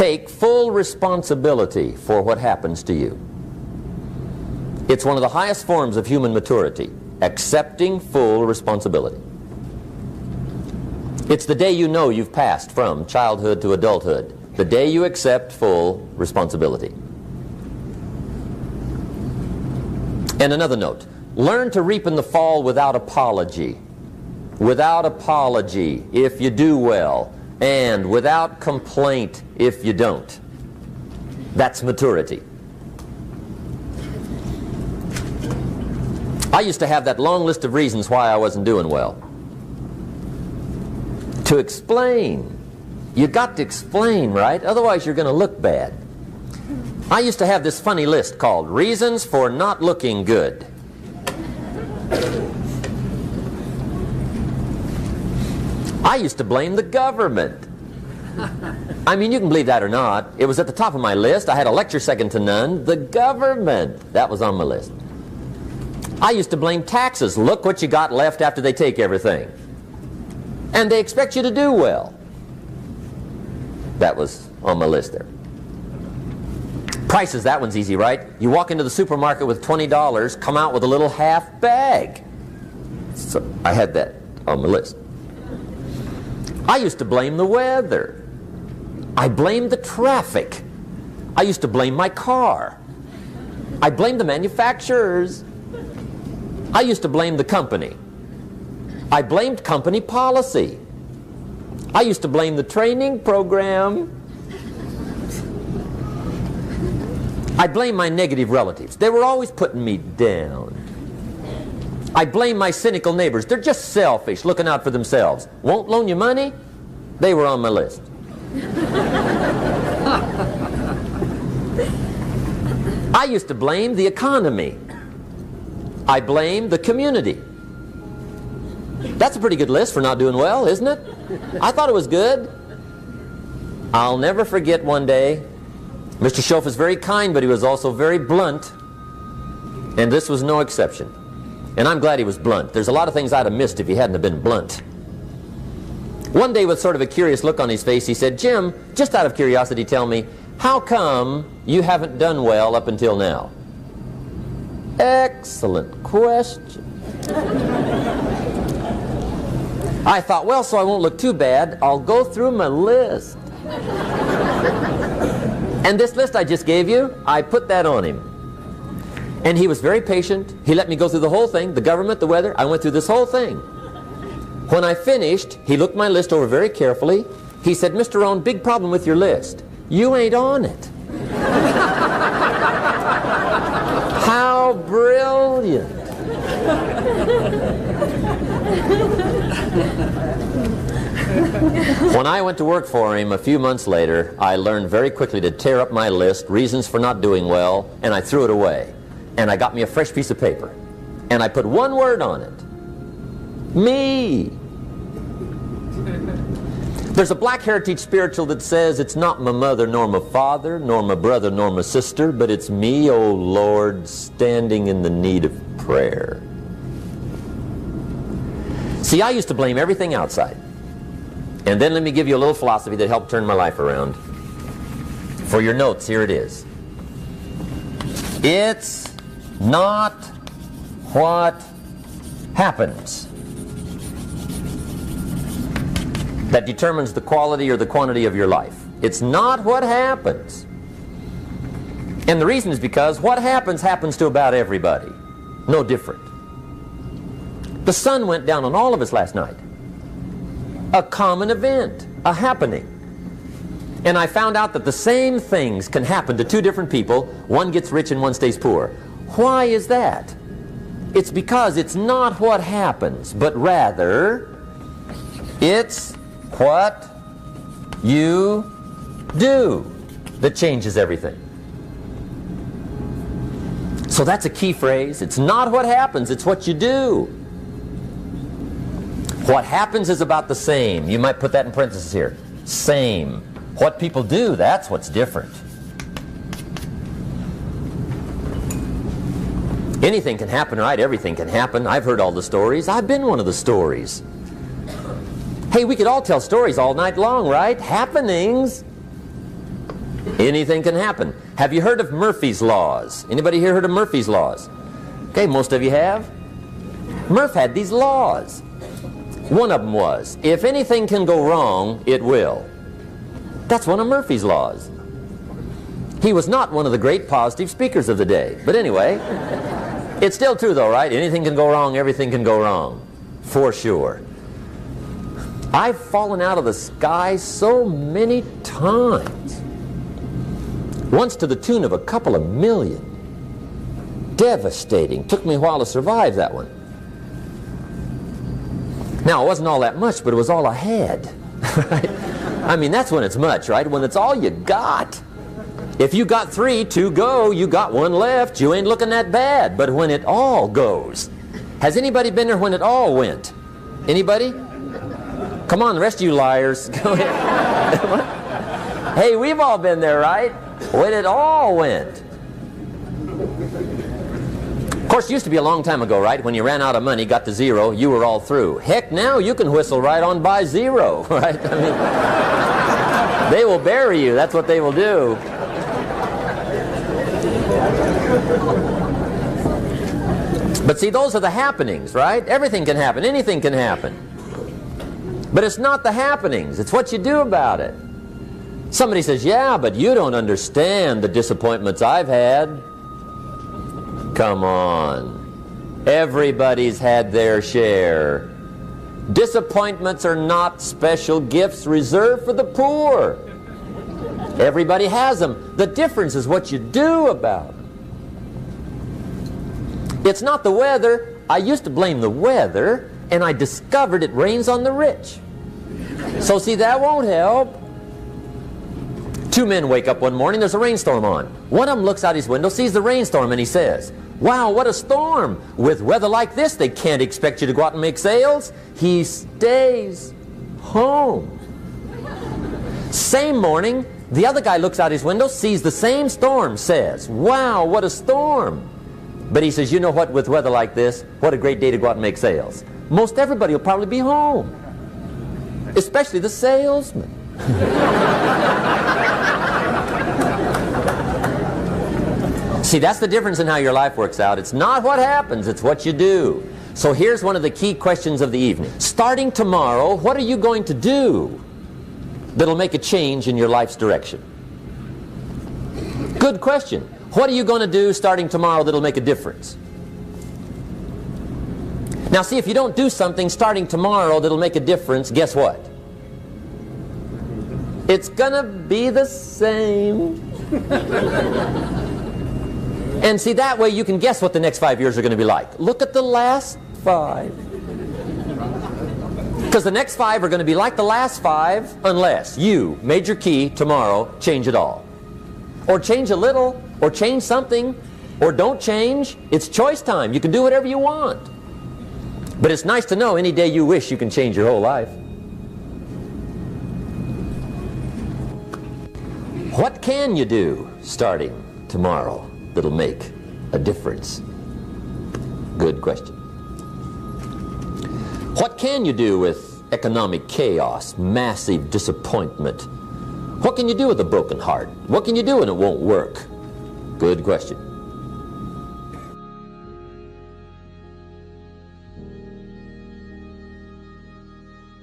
take full responsibility for what happens to you. It's one of the highest forms of human maturity, accepting full responsibility. It's the day you know you've passed from childhood to adulthood, the day you accept full responsibility. And another note, learn to reap in the fall without apology. Without apology if you do well, and without complaint if you don't. That's maturity. I used to have that long list of reasons why I wasn't doing well. To explain. You got to explain, right? Otherwise you're going to look bad. I used to have this funny list called Reasons for Not Looking Good. I used to blame the government. I mean, you can believe that or not. It was at the top of my list. I had a lecture second to none. The government. That was on my list. I used to blame taxes. Look what you got left after they take everything. And they expect you to do well. That was on my list there. Prices, that one's easy, right? You walk into the supermarket with $20, come out with a little half bag. So I had that on my list. I used to blame the weather. I blamed the traffic. I used to blame my car. I blamed the manufacturers. I used to blame the company. I blamed company policy. I used to blame the training program. I blame my negative relatives. They were always putting me down. I blame my cynical neighbors. They're just selfish, looking out for themselves. Won't loan you money? They were on my list. I used to blame the economy. I blame the community. That's a pretty good list for not doing well, isn't it? I thought it was good. I'll never forget one day, Mr. Schoaf was very kind, but he was also very blunt. And this was no exception. And I'm glad he was blunt. There's a lot of things I'd have missed if he hadn't have been blunt. One day, with sort of a curious look on his face, he said, "Jim, just out of curiosity, tell me, how come you haven't done well up until now?" Excellent question. I thought, well, so I won't look too bad, I'll go through my list. And this list I just gave you, I put that on him. And he was very patient. He let me go through the whole thing, the government, the weather. I went through this whole thing. When I finished, he looked my list over very carefully. He said, "Mr. Rohn, big problem with your list. You ain't on it." How brilliant. When I went to work for him a few months later, I learned very quickly to tear up my list, reasons for not doing well, and I threw it away. And I got me a fresh piece of paper. And I put one word on it. Me. There's a Black Heritage spiritual that says, "It's not my mother nor my father, nor my brother nor my sister, but it's me, O Lord, standing in the need of prayer." See, I used to blame everything outside. And then let me give you a little philosophy that helped turn my life around. For your notes, here it is. It's not what happens that determines the quality or the quantity of your life. It's not what happens. And the reason is because what happens happens to about everybody. No different. The sun went down on all of us last night. A common event, a happening. And I found out that the same things can happen to two different people. One gets rich and one stays poor. Why is that? It's because it's not what happens, but rather it's what you do that changes everything. So that's a key phrase. It's not what happens, it's what you do. What happens is about the same. You might put that in parentheses here. Same. What people do, that's what's different. Anything can happen, right? Everything can happen. I've heard all the stories. I've been one of the stories. Hey, we could all tell stories all night long, right? Happenings. Anything can happen. Have you heard of Murphy's Laws? Anybody here heard of Murphy's Laws? Okay, most of you have. Murph had these laws. One of them was, if anything can go wrong, it will. That's one of Murphy's laws. He was not one of the great positive speakers of the day. But anyway, it's still true though, right? Anything can go wrong, everything can go wrong. For sure. I've fallen out of the sky so many times. Once to the tune of a couple of million. Devastating. Took me a while to survive that one. Now, it wasn't all that much, but it was all I had. Right? I mean, that's when it's much, right? When it's all you got. If you got 3, 2 go, you got 1 left, you ain't looking that bad. But when it all goes, has anybody been there when it all went? Anybody? Come on, the rest of you liars. Go ahead. Hey, we've all been there, right? When it all went. Of course, it used to be a long time ago, right? When you ran out of money, got to 0, you were all through. Heck, now you can whistle right on by 0, right? I mean, they will bury you. That's what they will do. But see, those are the happenings, right? Everything can happen. Anything can happen. But it's not the happenings. It's what you do about it. Somebody says, yeah, but you don't understand the disappointments I've had. Come on. Everybody's had their share. Disappointments are not special gifts reserved for the poor. Everybody has them. The difference is what you do about it. It's not the weather. I used to blame the weather, and I discovered it rains on the rich. So see, that won't help. 2 men wake up one morning, there's a rainstorm on. One of them looks out his window, sees the rainstorm, and he says, wow, what a storm. With weather like this, they can't expect you to go out and make sales. He stays home. Same morning, the other guy looks out his window, sees the same storm, says, wow, what a storm. But he says, you know what, with weather like this, what a great day to go out and make sales. Most everybody will probably be home, especially the salesman. See, that's the difference in how your life works out. It's not what happens, it's what you do. So here's one of the key questions of the evening. Starting tomorrow, what are you going to do that'll make a change in your life's direction? Good question. What are you going to do starting tomorrow that'll make a difference? Now see, if you don't do something starting tomorrow that'll make a difference, guess what? It's gonna be the same. And see, that way you can guess what the next 5 years are going to be like. Look at the last 5. Because the next 5 are going to be like the last 5 unless you, major key, tomorrow, change it all. Or change a little, or change something, or don't change. It's choice time. You can do whatever you want. But it's nice to know any day you wish you can change your whole life. What can you do starting tomorrow that'll make a difference? Good question. What can you do with economic chaos, massive disappointment? What can you do with a broken heart? What can you do when it won't work? Good question.